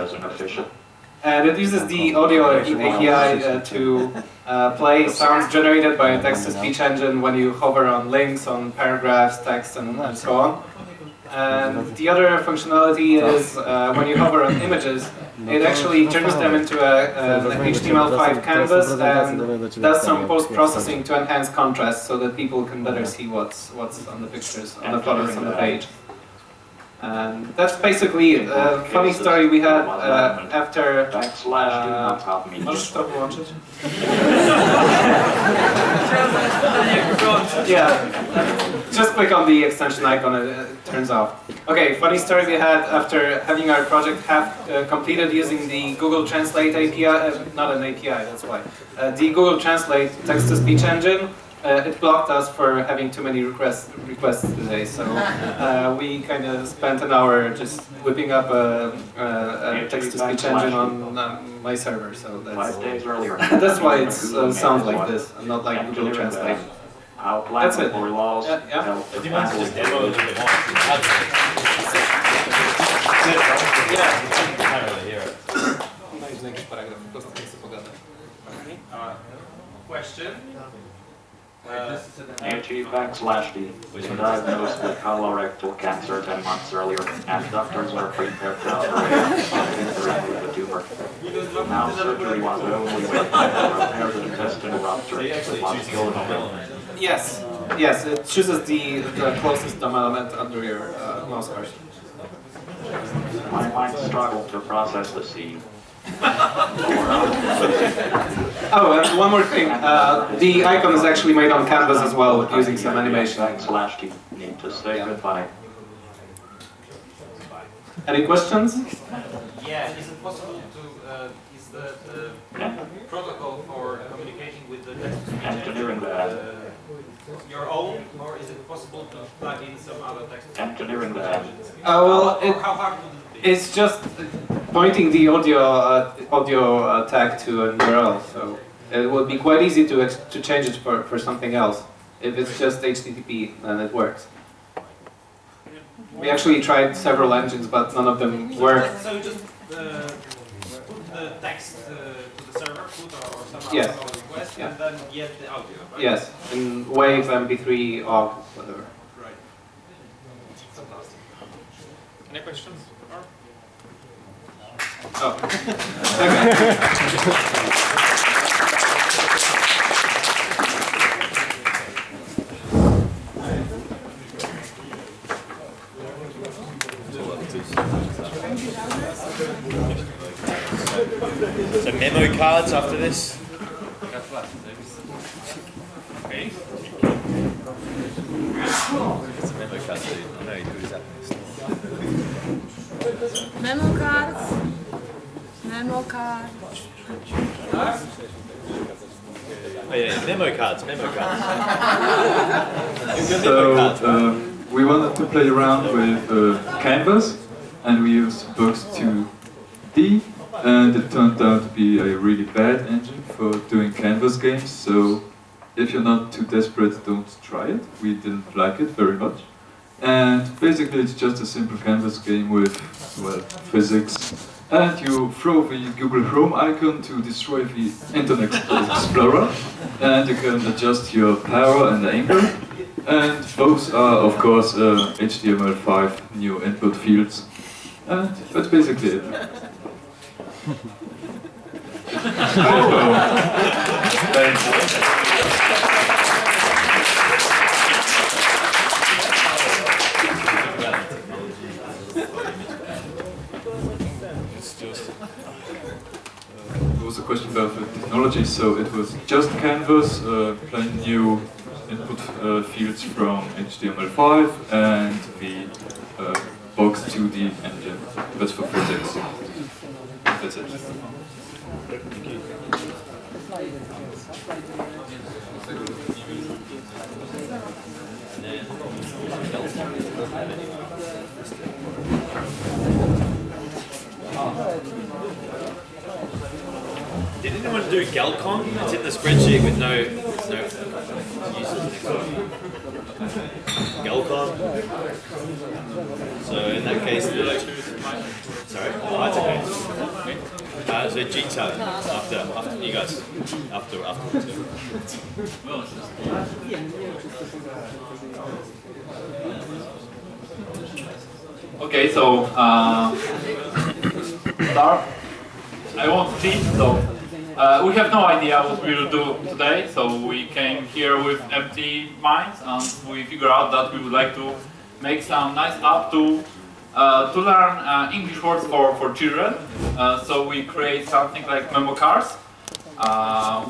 as inefficient. And it uses the audio API to play sounds generated by a text-to-speech engine when you hover on links, on paragraphs, text, and so on. And the other functionality is when you hover on images, it actually turns them into an HTML5 canvas and does some post-processing to enhance contrast so that people can better see what's on the pictures, on the photos on the page. And that's basically a funny story we had after... Możesz to wyłączyć? Yeah, just click on the extension icon and it turns off. Okay, funny story we had after having our project completed using the Google Translate API, not an API, that's why. The Google Translate text-to-speech engine. It blocked us for having too many requests today, so we kind of spent an hour just whipping up a text-to-speech engine on my server. So that's why it sounds like this, and not like Google Translate. That's it. Yeah. Do you mind to just demo a little bit more? I can't really hear it. Question? AG/D was diagnosed with colorectal cancer 10 months earlier, and doctors were prepared to operate the tumor. Now surgery was the only way to repair the intestinal rupture. Yes, yes, it chooses the closest dumb element under your mouse cursor. My mind struggled to process the scene. Oh, and one more thing. The icon is actually made on canvas as well, using some animation. /T need to say goodbye. Any questions? Yeah, is it possible to, is the protocol for communicating with the Engineering that. Your own, or is it possible to plug in some other text? Engineering that. Well, how hard would it be? it's just pointing the audio tag to a URL, so it would be quite easy to change it for something else. If it's just HTTP, then it works. We actually tried several engines, but none of them worked. So you just put the text to the server, or some Yes. other request, Yeah. and then get the audio, right? Yes, in WAV, MP3, OGG, whatever. Right. Any questions? Oh. Okay. So memo cards after this? Okay. It's a memo card too. I know who is that. Memo cards. Memo cards. Oh yeah, memo cards, memo cards. So we wanted to play around with Canvas, and we used Box 2D, and it turned out to be a really bad engine for doing Canvas games, so if you're not too desperate, don't try it. We didn't like it very much. And basically it's just a simple Canvas game with, well, physics. And you throw the Google Chrome icon to destroy the Internet Explorer, and you can adjust your power and angle. And those are, of course, HTML5 new input fields. And that's basically it. There was a question about the technology, so it was just Canvas, plain new input fields from HTML5 and the Box 2D engine. That's for physics. That's it. Did anyone do Galcon? It's in the spreadsheet with no uses. Galcon. So in that case, sorry, oh, that's okay. the Jean time after you guys afterwards. Okay, so start. I want to teach, so we have no idea what we will do today, so we came here with empty minds and we figured out that we would like to make some nice app to learn English words for children. So we create something like memo cards.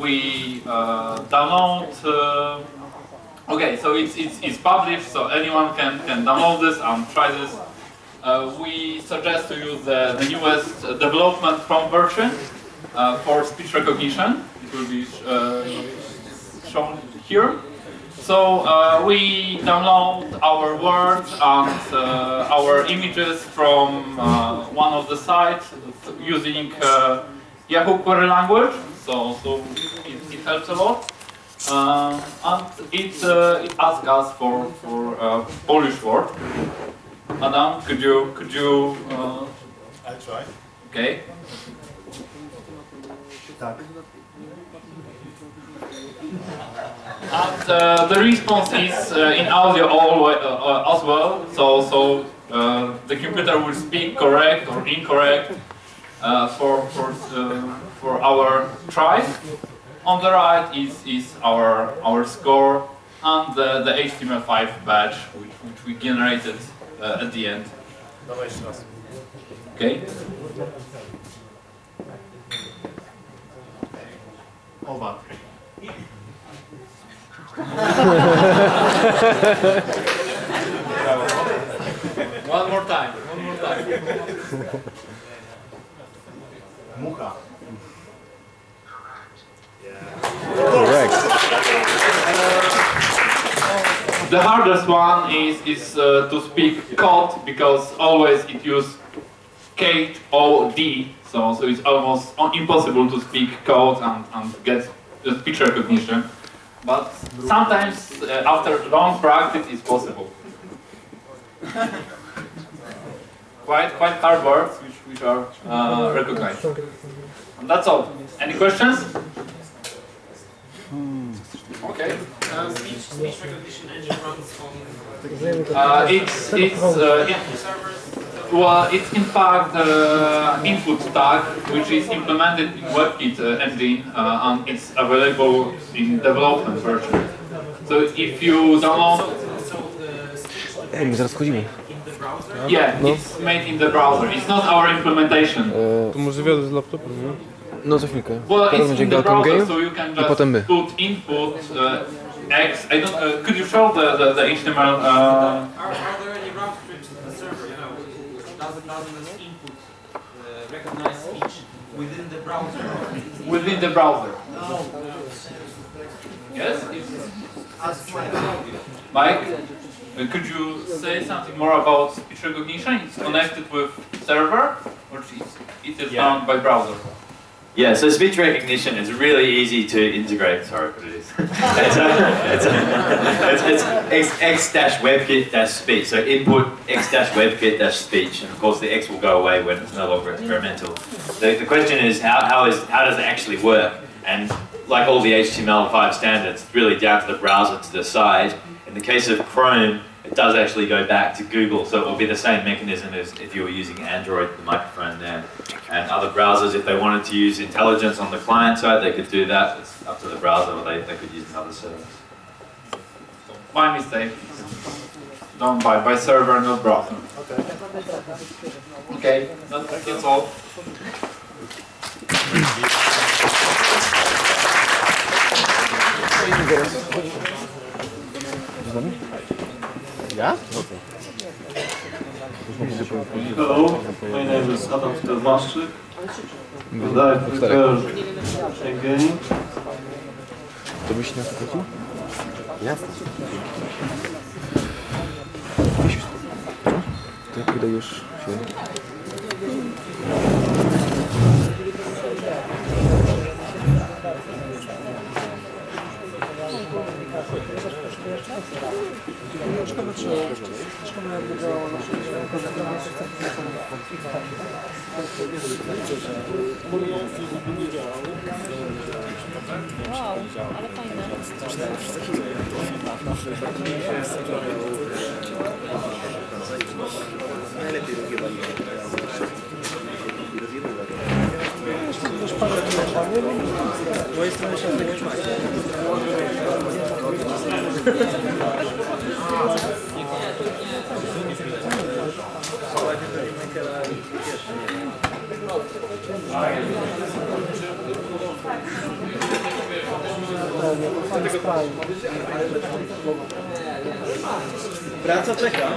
We download. Okay, so it's published, so anyone can download this and try this. We suggest to use the newest development Chrome version for speech recognition. It will be shown here. So we download our words and our images from one of the sites using Yahoo query language. So it helps a lot. And it asks us for Polish word. Adam, could you? I'll try. Okay. And the response is in audio as well. So the computer will speak correct or incorrect for our try. On the right is our score and the HTML5 badge which we generated at the end. Okay. Over. One more time. Mucha. Correct. The hardest one is to speak code because always it uses K-O-D, so it's almost impossible to speak code and get speech recognition. But sometimes after long practice it's possible. quite hard words which are recognized. And that's all. Any questions? Okay. Speech recognition engine runs on it's in fact input tag which is implemented in WebKit engine and it's available in development version. So if you download, Ej, my zaraz wchodzimy. yeah, it's made in the browser. It's not our implementation. To może wyjadę z laptopu? No za chwilkę. Well, Teraz it's będzie in the grał ten browser, game so you can i just potem my. put input X. I don't. Could you show the HTML? Are there any route scripts to the server? You know, doesn't this input recognize speech within the browser? Within the browser. Yes. Mike, could you say something more about speech recognition? It's connected with server, or it is done by browser? Yeah, so speech recognition is really easy to integrate. Sorry, what it is. it's x-webkit-speech. So input x-webkit-speech, and of course the x will go away when it's no longer experimental. The question is how does it actually work? And like all the HTML5 standards, it's really down to the browser to decide. In the case of Chrome, it does actually go back to Google, so it will be the same mechanism as if you were using Android, the microphone there. And other browsers, if they wanted to use intelligence on the client side, they could do that. It's up to the browser, or they could use another service. My mistake. Done by server, not browser. Okay, that's all. Ja? Hello, my name is Adam Stewaszczyk. Director Schengen. To byś nie wchodził? Jasne. To ja pójdę już się... Ciekawe, jak wyglądało nasze Wow, ale fajne. Praca czeka.